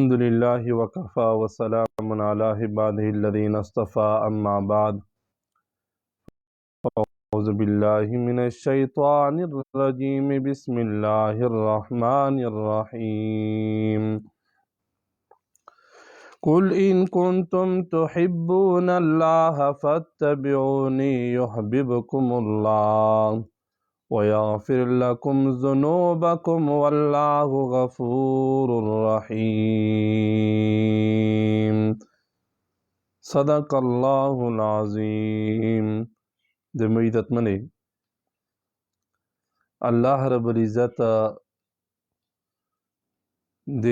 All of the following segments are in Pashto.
الحمد لله وكفى وسلام على عباده الذين اصطفى أما بعد أعوذ بالله من الشيطان الرجيم بسم الله الرحمن الرحيم قل إن كنتم تحبون الله فاتبعوني يحببكم الله ويغفر لكم ذنوبكم والله غفور رحيم صدق الله العظیم. د عزت منی الله رب العزت د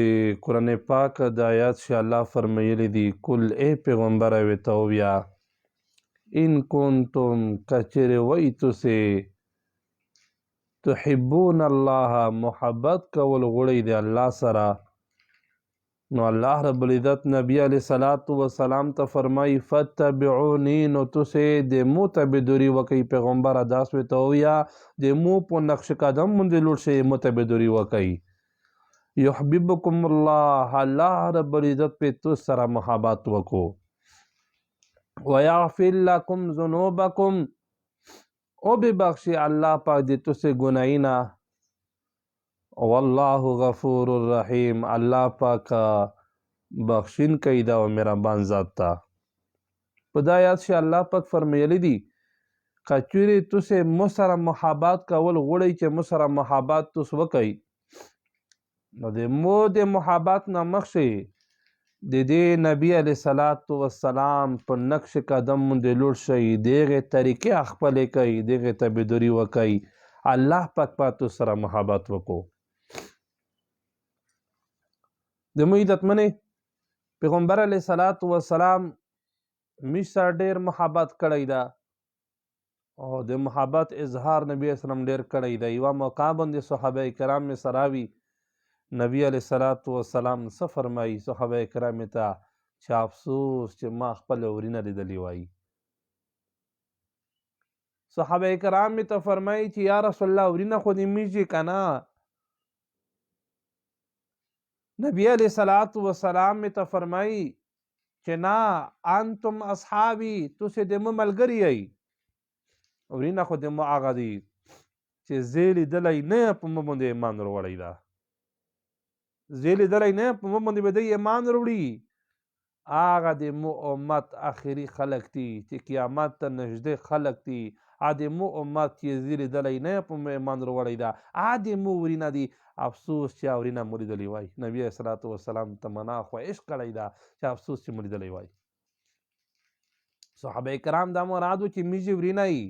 قرآن پاک د آیات شي الله فرمایلی دی کل اے پیغمبر ویته ویا ان کنتم کچر وی تسے تحبون الله محبت کول غړی دی الله سره نو الله رب العزت نبی علیہ الصلوۃ والسلام ته فرمای فتبعونی نو تسې د مو تابعداري وکئ پیغمبر داس ویته ویا د مو په نقش قدم باندې لوړ شئ مو تابعداري وکئ یحببکم الله الله رب العزت په تو سره محبت وکړو ویغفر لکم ذنوبکم او ببخشی الله پاک د تسې ګناهونه والله غفور الرحیم الله پاک بخشین کوي دا او مهربان ذات تا په دا آیات شي الله پاک فرمایلی دی کچوري تسې مو سره محبت کول غواړئ چې مو سره محبت تاسو وکئ نو د مو د محبت نه مخکې د دې نبی علیه الصلاۃ والسلام په نقش قدم باندې لوړ شئ دغې طریقې خپلې کوئ دغې تابعداري وکئ الله پاک تاسو سره محبت وکړو د مو عزتمنې پیغمبر علیه الصلاۃ والسلام موږ سره ډېر محبت کړی ده او د محبت اظهار نبی اسلام ډېر کړی ده یوه موقع باندې صحابه کرام مې سره وي نبی علیه الصلاۃ والسلام څه فرمایي صحابه کرامو ته چې افسوس چې ما خپله ورینه لیدلې وای صحابه کرام مې ته فرمایي چې یا رسول الله ورینه خو دې میږي که نه نبی علیه الصلاۃ والسلام مې ته فرمایي چې نه انتم اصحابي تاسې د مو ملګري یئ ورینه خو د مو هغه دی چې زه یې لیدلی نه یم په مو باندې ایمان وروړی ده زه یې لیدلی نه یم په مو باندې به دی ایمان وروړي هغه د مو امت آخري خلک دي چې قیامت ته نږدې خلک دي د مو امت چې زه یې لیدلی نه یم په مو ایمان وروړی ده د مو ورینه دي افسوس چې ورینه مو لیدلی وای نبی علیه الصلاۃ والسلام تمنا خواهش کړی ده چې افسوس چې مو لیدلی وای صحابه کرام دا مراد و چې میږي ورینه یي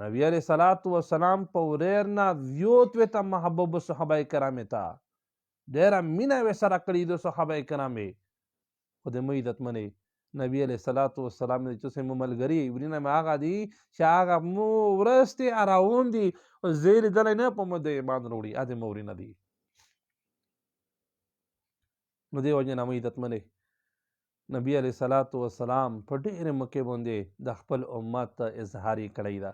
نبی علیه الصلاۃ والسلام په وریر نه زیات ورته محبوب صحابه کرامو ته ډېره مینه یې سره کړې ده صحابه کرامو خو د مو عزتمنې نبی علیه الصلاۃ والسلام چې تاسې مو ملګري یئ ورینه مې هغه دي چې هغه مو ورځ دی راون دي زه یې لیدلی نه په مو د ایمان وروړي د مو ورینه دي نو دې وجې نه مو عزتمنې نبی علیه الصلاۃ والسلام په ډېرې موقع باندې د خپل امت ته اظهار یې کړی ده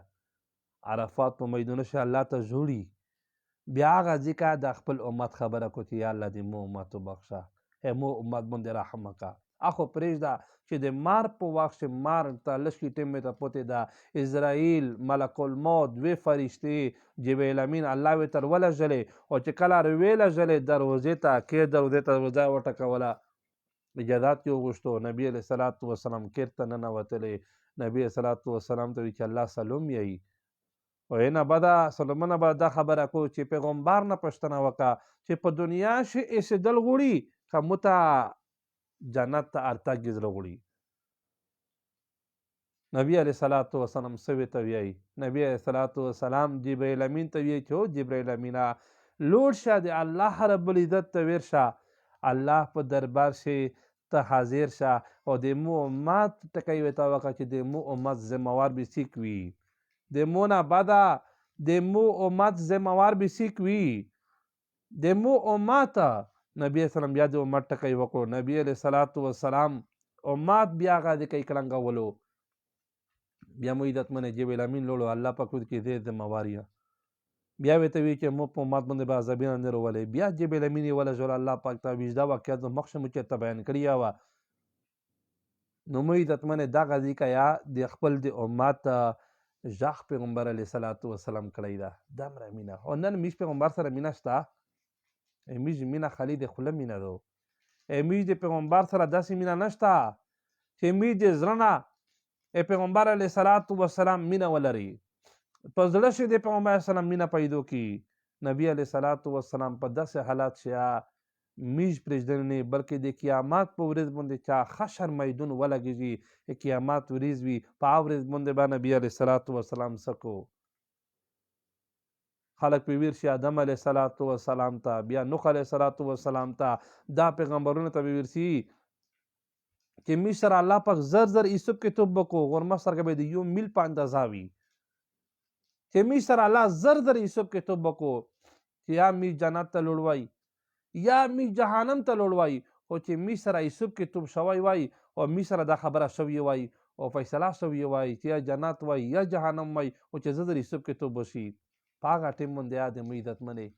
عرفات په میدانو شه الله ته ژوړي بیا هغه ځکه د خپل امت خبره کو چې یا الله دې مو امت وبخښه مو امت باندې رحم وکړه اخو پرېږده چې د مار په وخت چې مار ته لږ ټیم ته پوتې ده اسرائیل ملک الموت دوې فرشتې جبریل امین الله وې تر ولږلې او چې کله ویلږلې دروازې ته کې دروازې ته دروازه یې وټکوله اجازات یې وغوښتو نبي علیه الصلاۃ والسلام کیر ته ننوتلې نبي علیه الصلاۃ والسلام ته وایي چې الله سلام یی وینه بده سلمونه به دا خبره کو چې پیغمبر نه پوښتنه وکړه چې په دنیا شي ایسېدل غواړي که مو ته جنت ته ارتګ زړه غواړي نبی علیه الصلاۃ والسلام څه ورته وایي نبی علیه الصلاۃ والسلام جبریل امین ته وایي چې او جبریل امینه لوړ شه د الله رب العزت ته ور شه الله په دربار شي ته حاضر شه او د مو امت ټکی ورته وکړه چې د مو امت ذمهوار به څوک وي د مو نه بده د مو امت ذمهوار به څوک وي د مو امت نبی اسلام بیا د امت ټکی وکړو نبی علیه الصلاۃ والسلام امت بیا هغه د کوي کړنګولو بیا مو عزتمن جبریل امین لوړو الله پاک کې دې ذمہوار یم بیا ورته وایي چې موږ په امت باندې به عذابونه نه راولئ. بیا جبل امین یې ولژول. الله پاک ته ویږده واقعیت مخکې مو چېرته بیان کړې وه. نو موږ عزتمنې دغه ځای که یا د خپل د امت ژغ پیغمبر علیه صلات وسلام کړی ده. دومره مینه او نن میش پیغمبر سره مینه شته. میش مینه خالي د خوله مینه ده. میش د پیغمبر سره داسې مینه نشته چې میش د زړه نه پیغمبر علیه صلات وسلام مینه ولري. په زړه شي د پیغمبر علیه السلام مینه پیدا کړي. نبی علیه صلات وسلام په داسې حالات چې میش پرېږدلی نه بلکې د قیامت په ورځ باندې چې حشر میدون ولګېږي قیامت ورځ وي په هغه ورځ باندې به نبي علیه صلات وسلام څه کو خلک پرې ویر شي آدم علیه صلات وسلام ته بیا نوح علیه صلات وسلام ته دا پیغمبرونو ته به ویر شي چې میش سره الله پاک زر زر حساب کتاب وکړو غرمه سره به د یو میل په اندازه وي چې میش سره الله زر زر حساب کتاب وکړو چې یا میش جنت ته لوړوي یا میش جهنم ته لوړوي خو چې میش سره حساب کتاب شوی وای او میش سره دا خبره شوې وای او فیصله شوې وای چې یا جنت وای یا جهنم وای او چې زر زر حساب کتاب وشي په هغه ټیم باندې یاد مو عزتمنې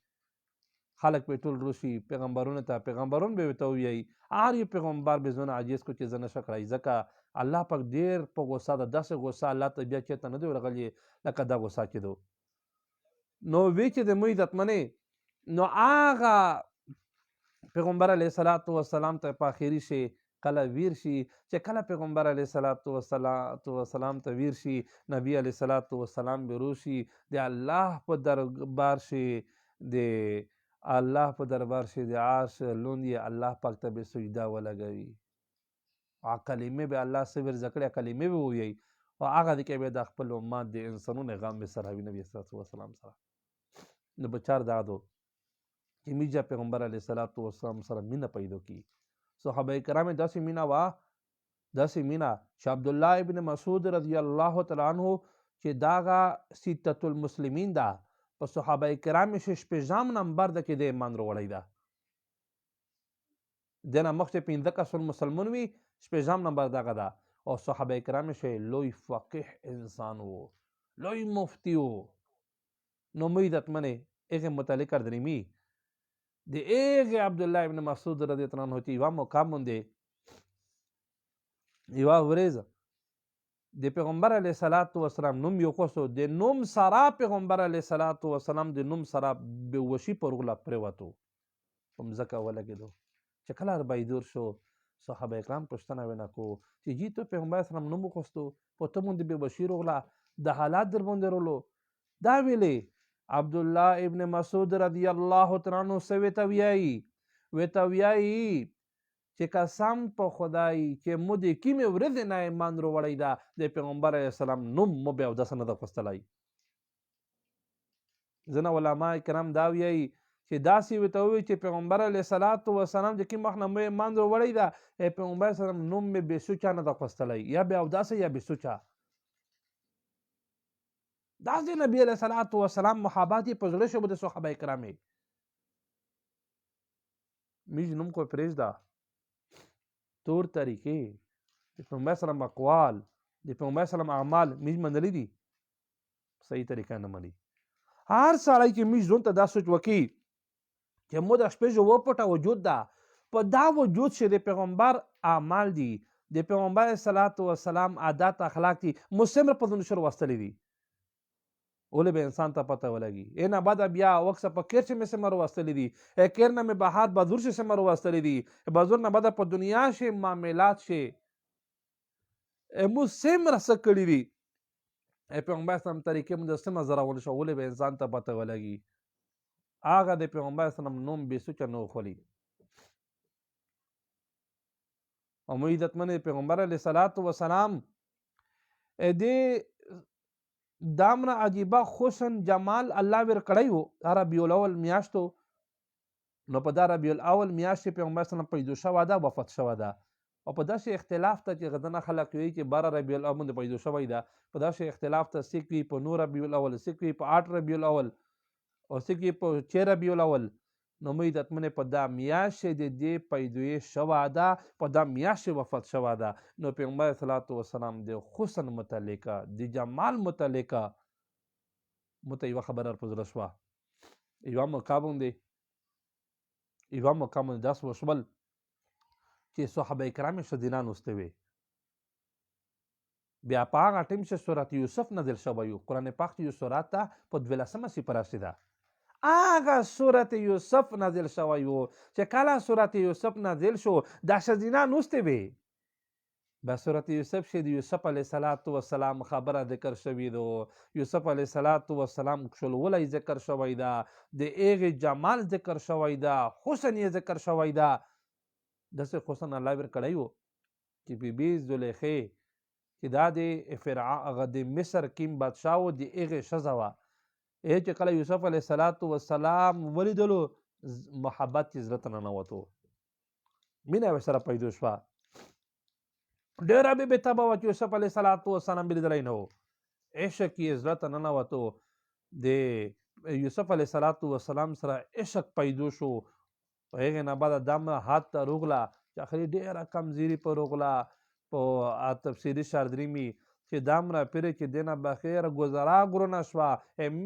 خلک به ټول روشي پیغمبرونو ته پیغمبرون به ورته ووایي هر یو پیغمبر به ځونه عاجز کو چې زه نشه کړی ځکه الله پاک ډېر په غوسه ده داسې غوسه الله ته بیا چېرته نه دی ورغلی لکه دا غوسه چې دو نو وی چې د مو عزتمنې نو هغه پیغمبر علیه صلات وسلام ته په آخري شي کله ویر شي چې کله پیغمبر علیه صلات وسلام ته ویر شي نبی علیه صلات وسلام به روشي د الله په دربار شي د الله په دربار شي د عرش لوند یې الله پاک ته به سجده ولګوي کلمې به الله څه ورزده کړې کلمې به ووایي او هغه دی کې به د خپل امت د انسانونو غم به سره وي نبي صلات وسلام سره نو بچار دا دو چې میجا پیغمبر علیه صلات وسلام سره مینه پیدا کی صحابه کرام داسې مینه وا داسې مینه چې عبدالله ابن مسعود رضی الله تعالی عنه چې داغه ستة المسلمین ده په صحابه کرام شپږم نمبر ده کې د ایمان وروړی ده دنه مخکې پنځه کسان مسلمان وي شپږم نمبر دغه ده او صحابه کرام لوی فقیه انسان و لوی مفتی و نو مو عزتمنې هغې متعلق کردنیمي د هغې عبدالله ابن مسعود رضی الله عنه چې یوه مقام باندې یوه ورځ د پیغمبر علیه صلات وسلام نوم یو خوستو د نوم سره پیغمبر علیه صلات وسلام د نوم سره بېوشي پر غوله پرېوتو په مځکه ولګېدو چې کله ربیدور شو صحابه کرام پوښتنه ونه کړو چې جی تو پیغمبر اسلام نوم وخوستو په ته باندې بېوشي راغله د حالات در باندې رولو دا ویلې عبدالله ابن مسعود رضی الله تعالی عنہ څه ورته وایي چې قسم په خدای چې مو د کومې ورځې نه ایمان راوړی ده د پیغمبر علیه السلام نوم مو بیا اودسه نه ده اخیستلی ځینې علما کرام دا وایي چې داسې ورته ووایي چې پیغمبر علیه صلات وسلام د کوم وخت نه مو ایمان راوړی ده پیغمبر علیه السلام نوم مې بې سوچه نه ده اخیستلی یا بیا اوداسه یا بې سوچه داسې نبی علیه صلات وسلام محبت یې په زړه شو د صحابه کرامې میږ نوم خو پرېږده طور طریقې د پیغمبر سلام اقوال د پیغمبر سلام اعمال میږ منلی دي صحیح طریقه نه مني هر سړی چې میږ ژوند ته دا سوچ وکړي چې مو د شپږ وپټه وجود ده په دا وجود چې د پیغمبر اعمال دي د پیغمبر صلات وسلام عادات اخلاق دي مو څومره په ځینو شروع واستلی دي ولې به انسان ته پته ولګي اینا بعد بیا وکسه په کیر چې مې سمر واستلی دي کیر نه مې بهار بازور چې سمر واستلی دي بازور نه بعد په دنیا شي معاملات شي مو سمر څه کړي دي پیغمبر اسلام طریقې مو د سمه زراول شو ولې به انسان ته پته ولګي هغه د پیغمبر اسلام نوم بې سوچه نه وخولي او مو عزتمن پیغمبر علیه صلات وسلام دې دامره عجیبه حسن جمال الله ورکړی و ربیع الاول میاشتو نو په دا ربیع الاول میاشت پیغمبر اسلام پیدا شوی ده وفات شوی ده او په داسې اختلاف ته چې غدنه خلک وایي چې 12 ربیع الاول باندې پیدا شوی ده په داسې اختلاف ته څوک وایي په 9 ربیع الاول څوک وایي په 8 ربیع الاول او څوک وایي په 6 ربیع الاول نو مو عزتمنې په دا میاشت د دې پیدایش شوی ده په دا میاشت وفات شوی ده نو پیغمبر صلوات وسلام د حسن متعلقه د جمال متعلقه مو ته یوه خبره ورپه زړه شوه یوه موقع باندې داس وشول چې صحابه کرام ښځینه نوستې وې. بیا په هغه ټیم چې سورت یوسف نازل شوی و، قرآن پاک چې یو سورت ته په 12مه سپارښتې ده، هغه سورت یوسف نازل شوی و چې کله سورت یوسف نازل شو دا ښځینه نوستې وې. بیا سورت یوسف چې د یوسف علیه السلام خبره ذکر شوي دو، یوسف علیه السلام کښلولی ذکر شوی ده، د هغې جمال ذکر شوی ده، حسن یې ذکر شوی ده. داسې حسن الله ورکړی و چې بیبي زلیخې چې دا هغه د مصر کیم بادشاه و، د هغې ښځه وه. چې کله یوسف علیه السلام ولیدلو محبت یې زړه ته ننوتو، مینه یې ورسره پیدا شوه. ډېره بې طبعه وه چې یوسف علیه السلام به لیدلی نه و، عشق یې زړه ته ننوتو. د یوسف علیه السلام سره عشق پیدا شو. هغې نه بعد دمه حد ته روغله چې آخري ډېره کمزوري په روغله. په تفسیري شاردري چې دامره پیرې چې دینه بخیر ګذرا ګرونه شوه.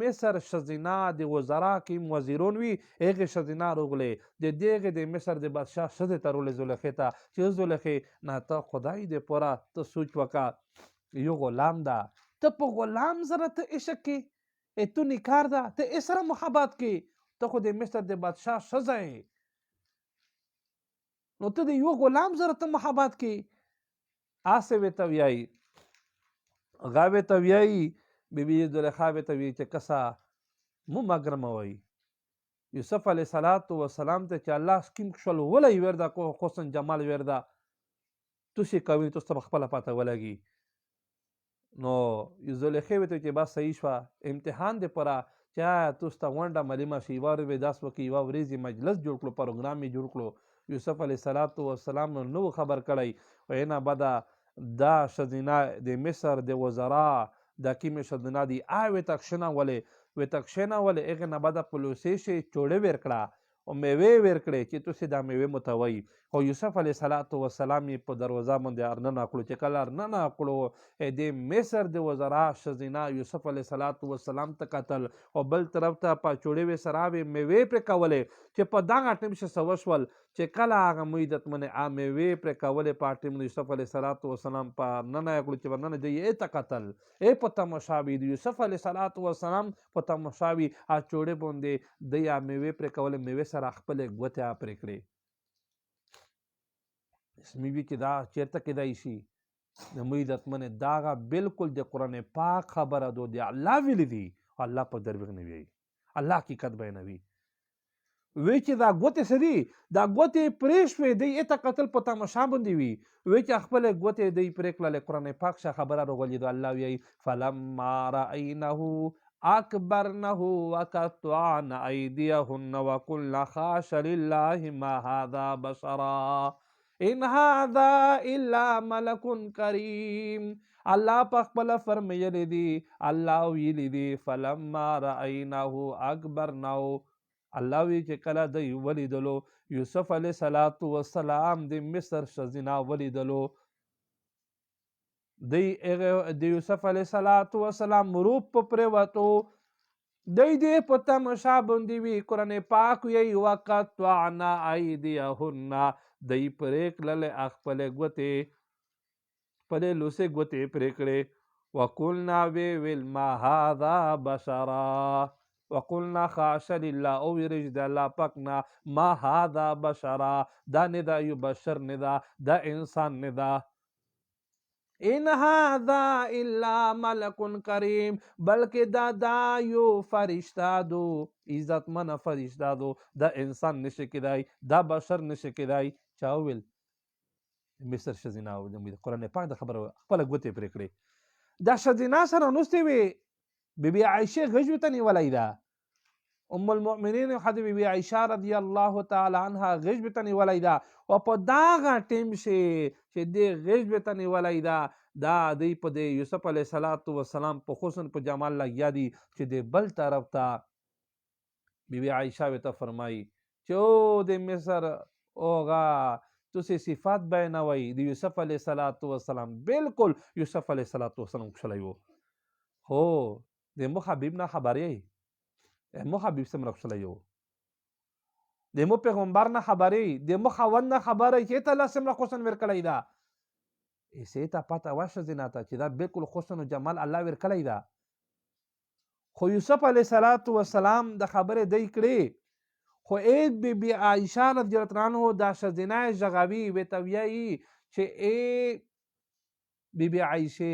مصر ښځینه د وزرا کې وزیرون وي، هغې ښځینه روغلې د دغې د مصر د بادشاه ښځې ته رولې زلیخې ته چې زلیخې نه ته خدای دې پوره ته سوچ وکړه، یو غلام ده، ته په غلام سره ته عشق کې، تو نکار ده، ته یې سره محبت کې، ته خو د مصر د بادشاه ښځه یې، نو ته د یو غلام سره ته محبت کې. آسې ورته وایي، هغه ورته وایي، بیبي زلیخا ورته وایي چې کسه مو مګرموئ. یوسف علیه السلام ته چې الله سکیم کښلولی ورده کو حسن جمال ورده، تاسې کوئ تاسو ته به خپله پته ولګي. نو زلیخې ورته چې بس صحیح شوه، امتحان د پاره چې آیا تاسو ته غونډه معلومه شي، یوه ورځ داس وکړي، یوه ورځ یې مجلس جوړ کړو، پروګرام یې جوړ کړو. یوسف علیه السلام نو خبر کړی، ویې نه بده دا ښځینه د مصر د وزرا دا کومې ښځینه دي، ورته کښېنولې، هغې نه بعده په لوسې شي چوړې ورکړه او میوې ورکړې چې تاسې دا میوې متوئ. خو یوسف علیه السلام یې په دروازه باندې ارننه کړو. چې کله ارننه کړو د مصر د وزرا ښځینه یوسف علیه السلام ته کتل او بل طرف ته په چوړې وې سره میوې پرې کولې. چې په دغه ټیم چې څه وشول چې کله هغه موی عزتمنې میوې پرې کولې په ټیم د یوسف علیه السلام په ارننه یې کړو چې ورننه دی یې ته کتل، په تماشا وي د یوسف علیه السلام په تماشا وي چوړې باندې دی میوې پرې کولې، میوې سره خپلې ګوتې پرې کړې. اسمي وي چې دا چېرته کیدای شي د موی عزتمنې دغه بالکل د قرآن پاک خبره ده، د الله ویلي دي، الله په دروغ نه وایي، الله حقیقت بیانوي. وی چې دا ګوتې څه دي، دا ګوتې پرې شوې، دی یې ته کتل په تماشا باندې وي، وی چې خپلې ګوتې دی پرې کړلې. قرآن پاک ښه خبره راغلې ده، الله وایي فلما رأینه اکبرنه وقطعن ایدیهن وقلن حاش لله ما هذا بشرا ان هذا الا ملک کریم. الله په خپله فرمیلی دی، الله ویلی دی فلما رأینه اکبرنه، الله وی چې کله دی ولیدلو یوسف علیه السلام د مصر ښځینه ولیدلو، دی د یوسف علیه السلام روپ په پرېوتو، دی دې په تماشا باندې وي. قرآن پاک وایي وقطعن ایدیهن، دی پرې کړلې خپلې ګوتې، خپلې لوسې ګوتې پرې کړې. وقلنا وی ویل ما هذا بشرا، وقلنا خاش لله، او ویریږ د الله پاک نه، ما هذا بشرا، دا نه دا یو بشر نه دا، دا انسان نه دا، ان هذا الا ملک کریم، بلکې دا یو فرشته دو، عزتمنه فرشته دو، دا انسان نشي کیدای، دا بشر نشي کیدای. چا وویل؟ مصر ښځینه قرآن پاک د خبره خپله ګوتې پرې کړې. دا ښځینه سره نوستې وې، بیبي عایشې غږ ورته نیولی ده، ام المؤمنین بیبي عایشه رضی الله تعالی عنها غږ ورته نیولی ده. او په دغه ټیم چې دې غږ ورته نیولی ده، دا دی په د یوسف علیه السلام په حسن په جمال لګیا دي چې د بل طرف ته بیبي عایشه ورته فرمایي چې او د مصر اوغه تاسې صفات بیانوئ د یوسف علیه السلام. بالکل یوسف علیه السلام کښلی و، خو د مو حبیب نه خبر یې، مو حبیب څومره خوشاله یو د مو پیغمبر نه خبرې د مو خاوند نه خبرې چې ته الله څومره حسن ورکړی دا ایسې ته پته وشه زینا ته چې دا بالکل حسن و جمال الله ورکړی دا خو یوسف علیه السلام د خبرې دی کړې خو اید بی عایشه رضی الله عنها دا ښځینه ژغوي ورته وایي چې ای بی عایشه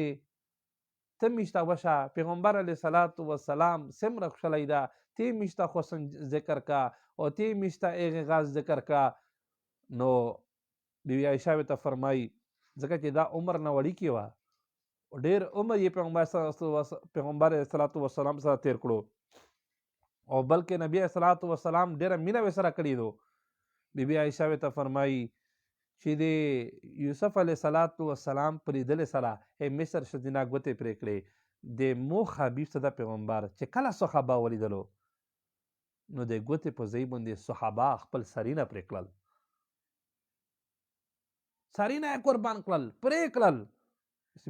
ته میشته وشه پیغمبر علیه السلام څومره خوشحالی ده تی میشته حسن ذکر کا او تی میشته هغې غاز ذکر کا نو بی عایشه ورته فرمایي ځکه چې دا عمر نه وړیکې وه ډېر عمر یې پیغمبر علیه السلام سره تیر کړو او بلکې نبی علیه السلام ډېره مینه ورسره کړې ده بی بی عایشه ورته فرمایي چې د یوسف علیه السلام په لیدلې سره مصر ښځینه ګوتې پرې کړې د مو حبیب صدا پیغمبر چې کله صحابه ولیدلو نو د ګوتې په ځای باندې صحابه خپل سرونه پرې کړل سرونه یې قربان کړل پرې کړل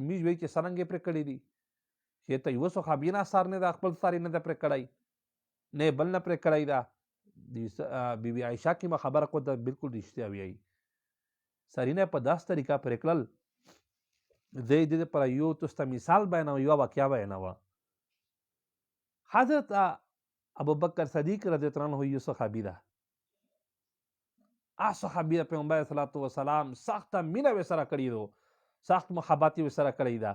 میږ وایي چې څرنګه یې پرې کړي دي چې ته یوه صحابي نه سر نه ده خپل سر یې نه ده پرې کړی نه بل نه پرې کړی ده بی بی عایشه کې ما خبره کو ده بالکل رښتیا وایي سرینه په داسې طریقه پرې کړل زه یې د دې لپاره یو تاسو ته مثال بیانوم یوه واقعه بیانوه حضرت ابوبکر صدیق رضی الله عنه یو صحابي ده صحابي د پیغمبر علیه السلام سخته مینه ورسره کړې ده سخت محبت یې ورسره کړی ده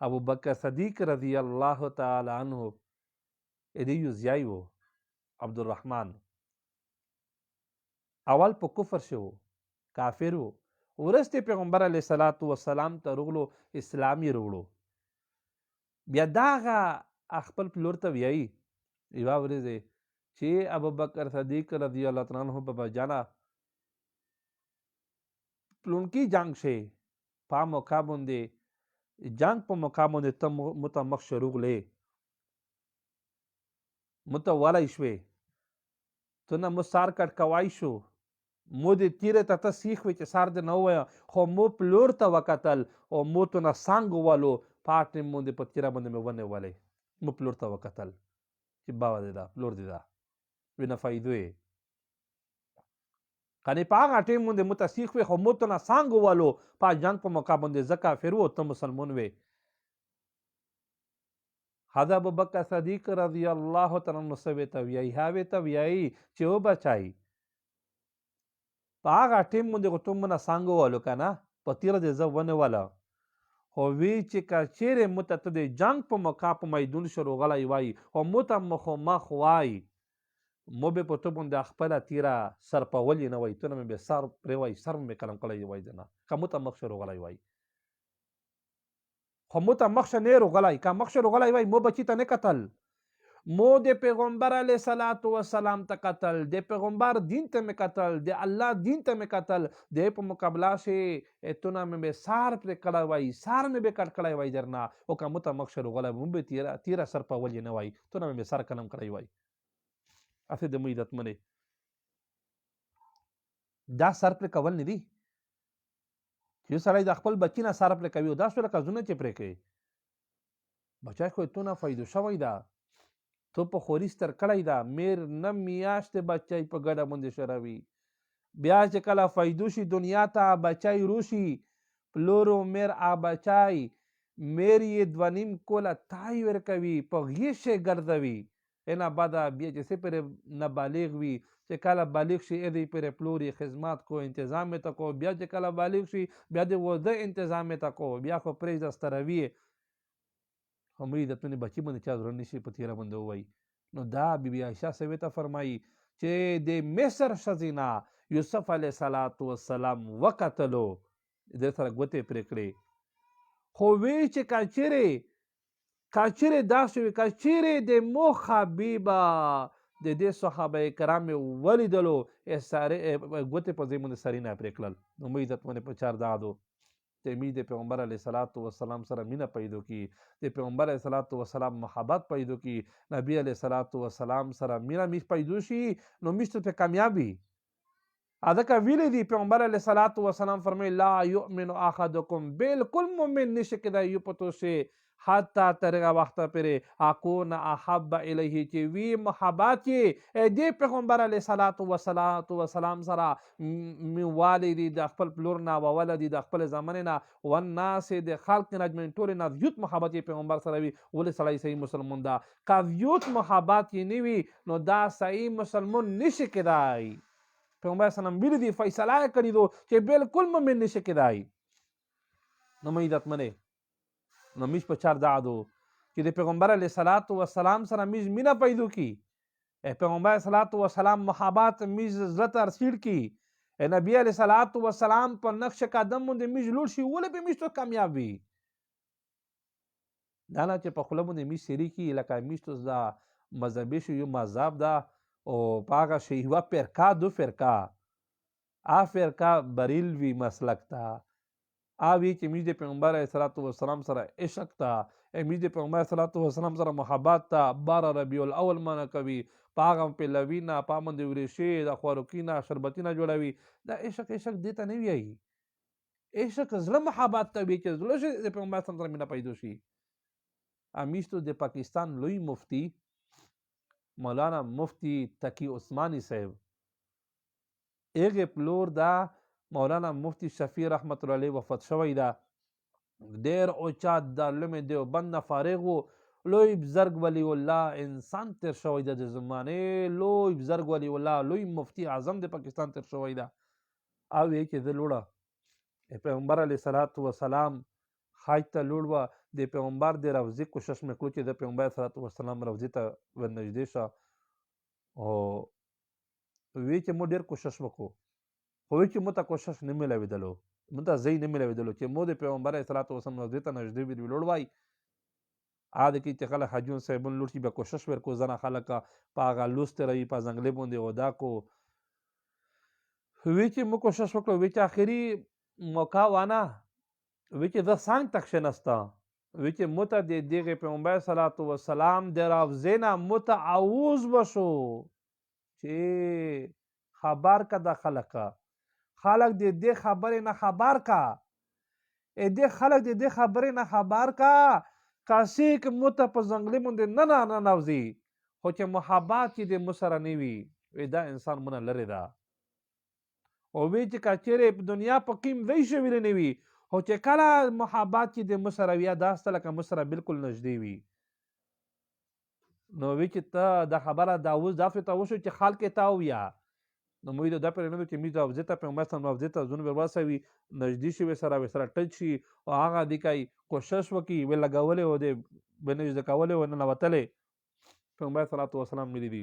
ابوبکر صدیق رضی الله تعالی عنه د یو زیای و عبدالرحمن اول په کفر شو کافر و ورسته پیغمبر علیه السلام ته رغلو اسلام یې وروړو بیا دغه خپل پلور ته وایي یوه ورځ چې ابوبکر صدیق رضی الله عنه بابا جانا پلونکي جنگ شي په موقع باندې جنگ په موقع باندې ته مو ته مخ شروع غلې مو ته ولی شوې تو نه مو سار کټ کوای شو مو د تیرې ته ته سیخ وې چې سار دې نه ووایه خو مو پلور ته وکتل او مو تو نه سانګ ووالو په هغه ټیم باندې په تیره باندې مې ونیولی مو پلور ته وکتل چې باوه دې ده پلور دې ده وی نه فایدو یې کنې په هغه ټیم باندې مو ته سیخ وې خو مو تو نه سانګ ووالو په جنګ په موقع باندې زه کافر و ته مسلمون وې حضرت ابوبکر صدیق رضی الله تعالی عنہ څه ته وایي هغې ته وایي چې وبچایي په هغه ټیم باندې خو ته مونه سانګ ووالو که نه په تیره دې زه ونیوله خو وی چې که چیرې مو ته د جنګ په موقع په میدون شروغلی وای او مو ته مخامخ وای مو به په تو باندې خپله تیره سرپولی نه وای تو نه مې به سر پرې وای سر مې قلم کړی وای د نه که مو ته مخ شروغلی وای خو مو ته مخ شه نه روغلی که مخ شه روغلی وای مو بچي ته نه کتل مو د پیغمبر علیه السلام ته کتل د پیغمبر دین ته مې کتل د الله دین ته مې کتل د په مقابله شي تو نه مې به سار پرې کړی وای سار مې به کټ کړی وای درنه او که مو ته مخ شه روغلی مو به تیره سر پول یې نه وای تو نه مې به سر قلم کړی وای هسې د مو عزتمنې دا سر پرې کول نه دي چې یو سړی د خپل بچي نه سر پرې کوي او دا څو لکه زونه چې پرې کوي بچی خو تو نه فایدو شوی ده تو په خوري ستر کړی ده میر نه میاشتې بچی په ګډه باندې شروي بیا چې کله فایدو شي دنیا ته بچی روشي پلورو میر بچی میر یې 2.5 کوله تای ورکوي په غیش یې ګرځوي اینا بعد بیا چې څه پرې نابالغ وي چې کله بالغ شي دې پرې پلوري خدمات کو انتظام ته کو بیا چې کله بالغ شي بیا د وده انتظام ته کو بیا خو پرې ستروي همې د تونې بچي باندې چا زړه نشي په تیره باندې ووایي نو دا بی بی عایشه سوي ته فرمایي چې د مصر ښځینه یوسف علیه السلام وکتلو د سره ګوتې پرې کړې خو وی چې کچیرې داسې وي کچیرې د مو حبیبه د دې صحابه کرام یې ولیدلو ګوتې په ځای باندې سرونه پرې کړل نو مو عزتمنې په چار دا دو چې موږ د پیغمبر علیه السلام سره مینه پیدا کړي د پیغمبر علیه السلام محبت پیدا کړي نبی علیه السلام سره مینه میش پیدا شي نو میش ته کامیاب وي ځکه ویلی دي پیغمبر علیه صلات وسلام فرمایي لا یؤمن احدکم بالکل مؤمن نشي کېدای یو په تو سه حتی تر هغه وخته پورې اکون احب الیه چې وي محبت یې دې پیغمبر علیه صلات وسلام سره من والدي د خپل پلور نه و ولدي د خپل زمانې نه والناس د خلق نه اجمعین ټولې نه زیات محبت یې پیغمبر سره وي ولې سړی صحیح مسلمان ده که زیات محبت یې نه وي نو دا صحیح مسلمان نشي کېدای پیغمبر سلام ویلی دي فیصله یې کړي دو چې بالکل مؤمن نشي کېدای نو مې عزتمنې نو میش په چار دا دو چې د پیغمبر علیه صلات وسلام سره میز مینه پیدا کی پیغمبر صلات وسلام محبت میز زړه ته رسیږي کی نبی علیه صلات وسلام په نقش قدم باندې میز لوړ شي ولې په میز تو کامیاب وي دا نه چې په خوله باندې میز سری کی لکه میز تو دا مذهبي شو یو مذهب دا او پاگا شیوا فرقه دو فرقه آ فرقه بریلوی مسلک تا آوی چې میز د پیغمبر علیه صلات وسلام سره عشق تا میز د پیغمبر صلات وسلام سره محبت تا 12 ربیع الاول منع کوي پاغه په لوینا پامند ورشي د خوراکینا شربتینا جوړوي دا عشق دیته نه وی عشق زړه محبت ته وی چې زړه د پیغمبر سره مینه پیدا شي امیستو د پاکستان لوی مفتی مولانا مفتی تقی عثمانی صاحب ایغه پلور دا مولانا مفتی شفیع رحمت الله علیه وفات شوی دا ډیر اوچا دارالعلوم دیوبند نه فارغ و لوی بزرگ ولی الله انسان تر شوی دا د زمانه لوی بزرگ ولی الله لوی مفتی اعظم د پاکستان تر شوی دا او یې چې د لوړه پیغمبر علیه صلات وسلام حج ته لوړ و د پیغمبر د روضې کوشش مې کړو چې د پیغمبر صلات وسلام روضې ته ورنږدې شه او وی چې مو ډېر کوشش وکړو خو وی چې مو ته کوشش نه میلاوېدلو مو ته ځای نه میلاوېدلو چې مو د پیغمبر صلات وسلام روضې ته نږدې وي لوړ وای عادت کې چې خلک حجون صاحبون لوړ شي بیا کوشش ورکړو ځنه خلک په هغه لوستې رهي په ځنګلې باندې ودا کو وی چې مو کوشش وکړو وی چې آخري موقع وانه وی چې زه څنګ تک شنسته وی چې مته د دغه پیغمبر صلات وسلام د روضې نه متعوض وشو چې خبر کا د خلک د دې خبرې نه خبر کا دې خلک د دې خبرې نه خبر کا کاسې که مته په ځنګلې باندې نه نوځي خو چې محبت چې د مسره نه وي دا انسان مونه لرې ده او وی چې که چیرې په دنیا په قیم ځای شوي نه وي خو چې کله محبت چې د مسره وي دا سته لکه مسره بالکل نږدې وي نو وی چې ته دا خبره دا اوس داسې ته وشو چې خلک یې تا وویه نو موږ دا پرې نه ده چې موږ د افضې ته پیغمبر صلی الله افضې ته ځون ورسوي نږدې شي ورسره ورسره ټچ شي او هغه دې کوي کوشش وکړي ویې لګولې و دې به نږدې کولې و ننوتلې پیغمبر صلات وسلام ویلي دي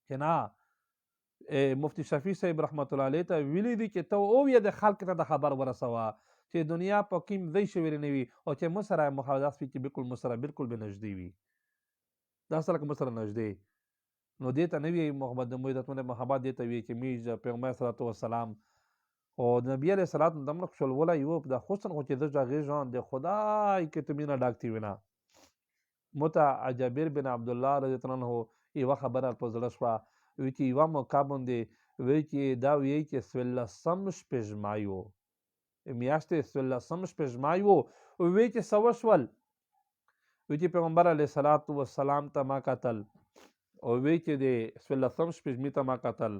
چې نه مفتی شفیع صاحب رحمت الله علیه ته ویلي دي چې ته وویه د خلک ته د خبر ورسوه چې دنیا په کوم ځای شوی نه وي او چې مو سره محاذات وي چې بالکل مو سره بالکل به نږدې وي دا سره که مو سره نږدې نو دې ته نه وي محبت د عزتمن محبت دې ته وي چې میز پیغمبر صلات وسلام او نبی علیه صلات دمره خوشالولی یو د حسن خو چې زه غږېږم د خدای کې ته مینه ډاکتې وینه مو ته جابر بن عبدالله رضی الله عنه یوه خبره په زړه شوه وی چې یوه موقع باندې وی چې دا وی چې څوارلسم شپږمای و میاشتې 14 شپږمای و وی چې څه وشول وی چې پیغمبر علیه صلات وسلام ته ما کتل او وی چې د 14 شپږمې ته ما کتل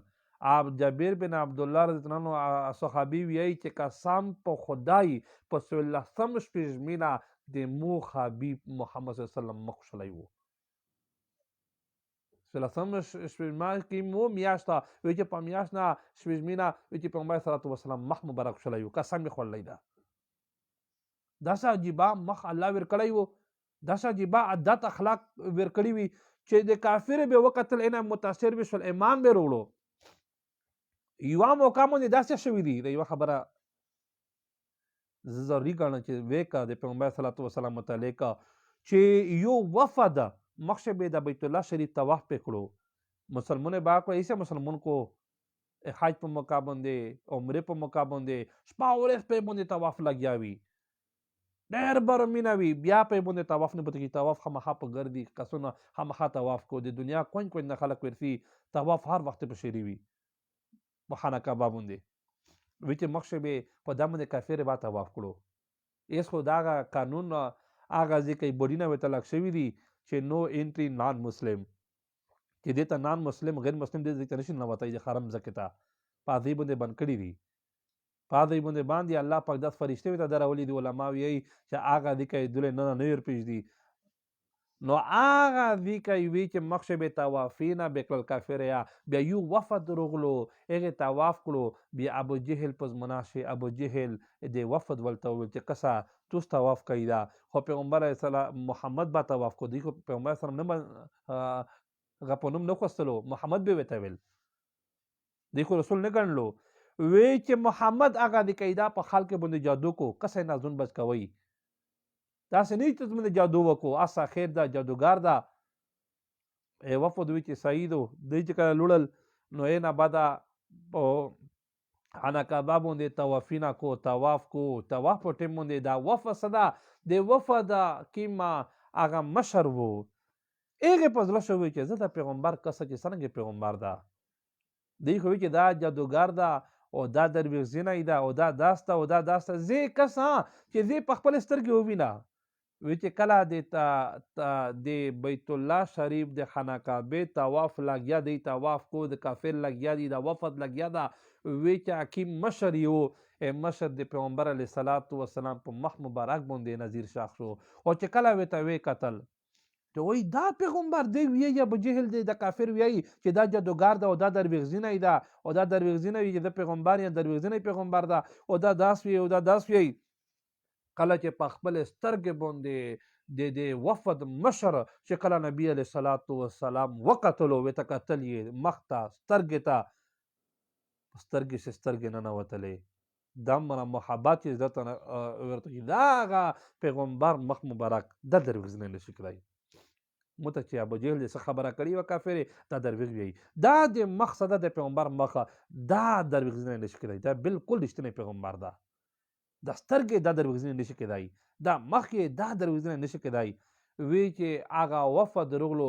آپ جابر بن عبدالله رضی الله عنه صحابي ویایي چې قسم په خدای په 14 شپږمې نه د مو حبیب محمد صلی الله علیه وسلم مخ خوشحالی و 14 شپږمې کې مو میاشته وی چې په میاشت نه شپږمې نه وی چې پیغمبر صلات وسلام مخ مبارک خوشحالی و قسم یې خوړلی ده داسې عجیبه مخ الله ورکړی و داسې عجیبه عادت اخلاق ورکړي وي چې د کافر به وکتل انه متاثر به شول ایمان به وروړو یوه موقع باندې داسې شوي دي د یوه خبره زه ضروري ګڼم چې ویې د پیغمبر صلات وسلام متعلق چې یو وفد مخکې به د بیت الله شریف طواف پې کړو مسلمانو به کړو ایسه مسلمان کو حج په موقع باندې عمرې په موقع باندې شپه ورځ پې باندې طواف لګیا وي ډېر بر مینه وي بیا پې باندې طواف نه پته کېږي طواف خامخا په ګرځي کسونه خامخا طواف کو د دنیا کونج کونج نه خلک ورځي طواف هر وخت په شری وي خانه کعبه باندې وی چې مخکې به په دا باندې کافر به طواف کړو. ایس خو دا هغه قانون هغه ځکه بورډینه ورته لګ شوي دي چې نو انټري نان مسلم، چې دې ته نان مسلم غیر مسلم دې ته نشي ننوتی د حرم ځکې ته په هغې باندې بند کړي دي. په هغې باندې الله پاک داسې فرشتې ورته درولي دي، علما وایي چې هغه دې که یې دولی نه ورپېږدي. نو هغه دې که یې وي چې مخکې به طوافینه به کړل کافره، بیا یو وفد راغلو هغې طواف کړو، بیا ابو جهل په زمانه کې ابو جهل د وفد ورته وویل چې کسه توس طواف کوي دا، خو پیغمبر علیه السلام محمد به طواف کړو. دوی خو پیغمبر علیه السلام نه هغه په نوم نه خوستلو، محمد به ورته ویل، دوی خو رسول نه ګڼلو. وی چې محمد هغه د قیدا په خلکو باندې جادو کو، کسه یې نازون بچ کوئ، داسې نه چې زموږ جادو وکړو، اسا خیر ده جادوګار ده. وفد وی چې صحیح دو، دوی چې کله لوړل نو یې نه بعده په خانه کعبه باندې طوافینه کو، طواف کو. طواف په ټیم باندې دا وفد څه ده، د وفد کیما هغه مشر و، هغې په زړه شوی چې زه د پیغمبر کسه چې څرنګه پیغمبر ده، دوی خو وی چې دا جادوګر ده او دا درویغزینی ده او دا داسته او دا داسته. زه کسه چې زه په خپل سترګې ووینه، وی چې کله د بیت الله شریف د خانه کعبې طواف لګیا دی، طواف کو د کافر لګیا دی، دا وفد لګیا ده. وی چې حکیم مشر یو مشر د پیغمبر علیه الصلاة والسلام په مخ مبارک باندې نظیر شاخ شو، او چې کله ورته وی کتل چې وای دا پیغمبر دی وی یا ابو جهل دی، د کافر وی چې دا جادوګار ده او دا درویغزینی ده او دا درویغزینی وي چې د پیغمبر یا درویغزینی پیغمبر ده او دا داس وی او دا داس وی. کله چې په خپل سترګې باندې د وفد مشر چې کله نبی علیه الصلاة والسلام وکتلو، ورته کتل یې مخ ته سترګې ته، سترګې چې سترګې ننوتلې، دومره محبت چې زړه ته ورته دا هغه پیغمبر مخ مبارک دا درویغزینی نشي کړی. مته چې ابو جهل دې څه خبره کړې وه کافر دا درویغ وی، دا د مقصده د پیغمبر مخه دا درویغزینی نشي کېدی، دا بالکل رښتینی پیغمبر ده. دا سترګې دا درویغزینی نشي کېدی، دا مخ یې دا درویغزینی نشي کېدی. وی چې هغه وفد راغلو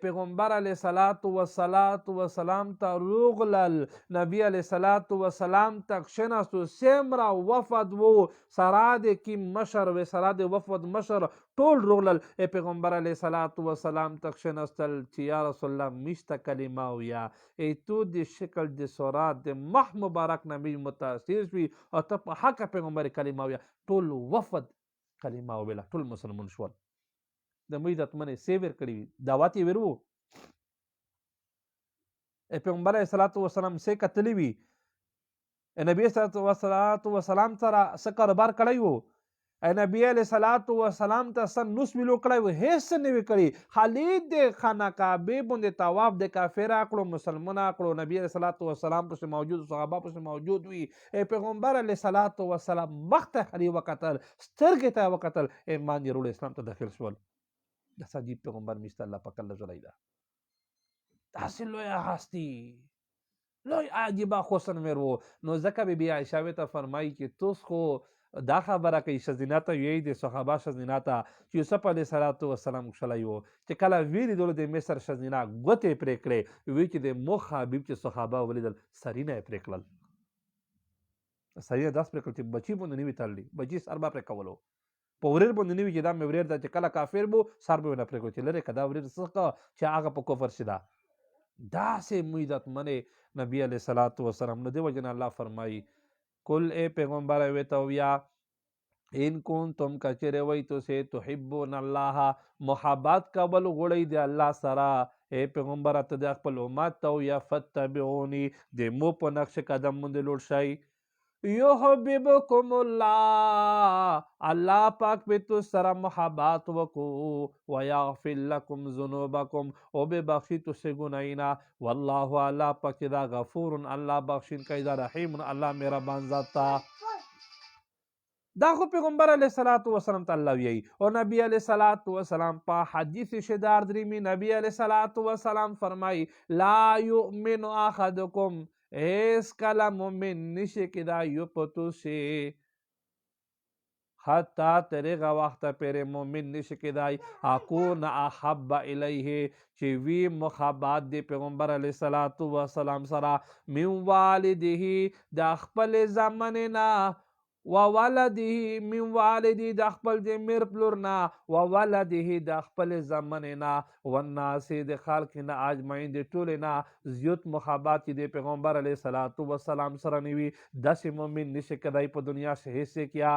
پیغمبر علیه السلام ته راغلل، نبی علیه السلام ته کښېناستو، څومره وفد و سره د کیم مشر و سره د وفد مشر ټول راغلل پیغمبر علیه السلام ته کښېناستل چې یا رسول الله میشته کلمه ویه، تو د شکل د صورت د مخ مبارک نبی متاثر شوي او ته په حقه پیغمبر کلمه ویه. ټول وفد کلمه وویله، ټول مسلمان شول، د مې عزتمنې سیور کړي وي، دعوت یې ورو. پیغمبر علیه الصلاة والسلام سې کتلی وي، نبي صلی وسلام سره څه کاروبار کړی و، نبی علیه الصلاة والسلام ته څه نوس ویلو کړی و، هېڅ څه نه وي کړي، خالي د خانه کعبې باندې طواف د کافره کړو، مسلمانه کړو، نبی علیه الصلاة والسلام پسې موجود، صحابه پسې موجود وي. پیغمبر علیه الصلاة والسلام مخ ته خالي وکتل، سترګې ته وکتل، ایمان یې وروړ، اسلام ته داخل شول. داسې عجیب پیغمبر میشته الله پاک الله ژړی ده، داسې لویه هستي، لوی عجیبه حسن میر و. نو ځکه بی بی عایشه ورته فرمایي چې توس خو دا خبره کوي ښځینه ته ویې د صحابه ښځینه ته چې یوسف علیه الصلاة والسلام کښلی و چې کله ویې لیدلو د مصر ښځینه ګوتې یې پرې کړې، وی چې د مخ حبیب چې صحابه ولیدل سرونه یې پرې کړل، سرونه داسې پرې کړل چې بچي باندې نه وي تړلي، بچي سر به پرې کولو، په وریر باندې نه وي چې دا مې وریر ده چې کله کافر بو سر به یې نه پرېږدو چې لرې که دا وریر څه چې هغه په کفر شي. ده داسې مو عزتمنې نبی علیه الصلاة والسلام. نو دې وجې نه الله فرمایي کل اے پیغمبر ورته ووایه ان کنتم که چیرې وئ تاسې تحبون الله محبت کول غواړئ د الله سره، اے پیغمبره ته د خپل امت ته ووایه فتبعوني د مو په نقش قدم باندې لوړ شئ، یحببکم الله الله پاک به تو سره محبت وکړو، ویغفر لکم ذنوبکم او ببخشي تاسې ګناهونه، والله الله پاک چې دا غفور الله بخشن کوي، دا رحیم الله مهربان ذات ته. دا خو پیغمبر علیه الصلاة والسلام ته الله ویي. او نبی علیه الصلاة والسلام په حدیث شدار دریمي نبی علیه الصلاة والسلام فرمایي لا یؤمن احدکم هیڅ کله مؤمن نشي کېدای یو په تاسې حتی تر هغه وخته پورې مؤمن نشي کېدای اکون احب الیه چې وی محبت د پیغمبر علیه الصلاۃ والسلام سره من والده د خپل زمن نه وولده من والده د خپل د میر پلور نه وولده د خپل زمن نه والناس د خلق نه اجمعین د ټول نه زیات محبت د پیغمبر علیه الصلاۃ والسلام سره نیوي داسې مؤمن نشي کېدای په دنیا شهیسه کیا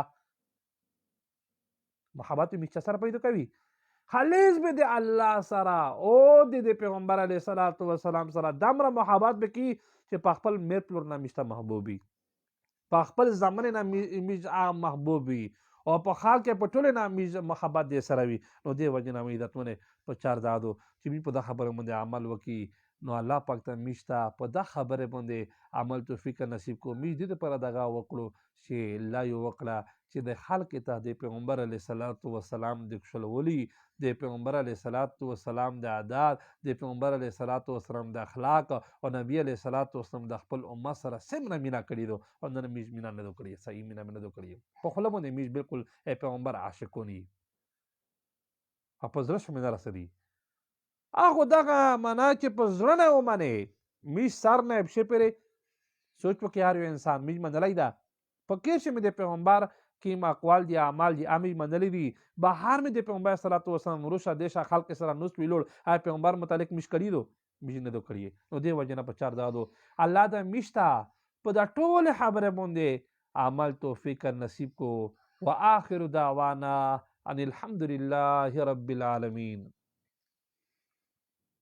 محبت می چا سره پیدا کوي خالص به د الله سره او د پیغمبر علیه الصلاۃ والسلام سره دمره محبت به کی چې په خپل میر پلور نه مشته محبوبي په خپل زمانه نه میز محبوب وي او په خال کې په ټوله نه میز محبت دې سره وي نو دې وجه نه عزتمنه په چار دادو چې په دا خبره باندې عمل وکي نو الله پاک ته میشتا په دا خبره باندې عمل توفیق نصیب کو می دې پر دغه وکړو چې لا یو وکړه چې د خلق ته د پیغمبر علیه الصلاۃ والسلام د خلولي د پیغمبر علیه الصلاۃ والسلام د عادات د پیغمبر علیه الصلاۃ والسلام د اخلاق او نبی علیه الصلاۃ والسلام د خپل امت سره سمره مینا کړی دو او نن میز مینا نه کړی صحیح مینا نه کړی په خله باندې میز بالکل پیغمبر عاشقونی په زړه شمه نه رسېدي هغه دغه معنا چې په زړه نه ومني میز سر نه بشه پرې سوچ وکړي هر یو انسان میز منلای دا په کې چې مې د پیغمبر کیم اقوال دي اعمال دي امي منلي دي بهر مې د پیغمبر صلی الله علیه وسلم روشه دیشه خلق سره نوست ویلوړ هغه پیغمبر متعلق مش کړی دو مش نه دو کړی نو دې وجه نه په چار دادو الله دا مشتا په دا ټول خبره باندې عمل توفیق نصیب کو واخر دعوانا ان الحمد لله رب العالمین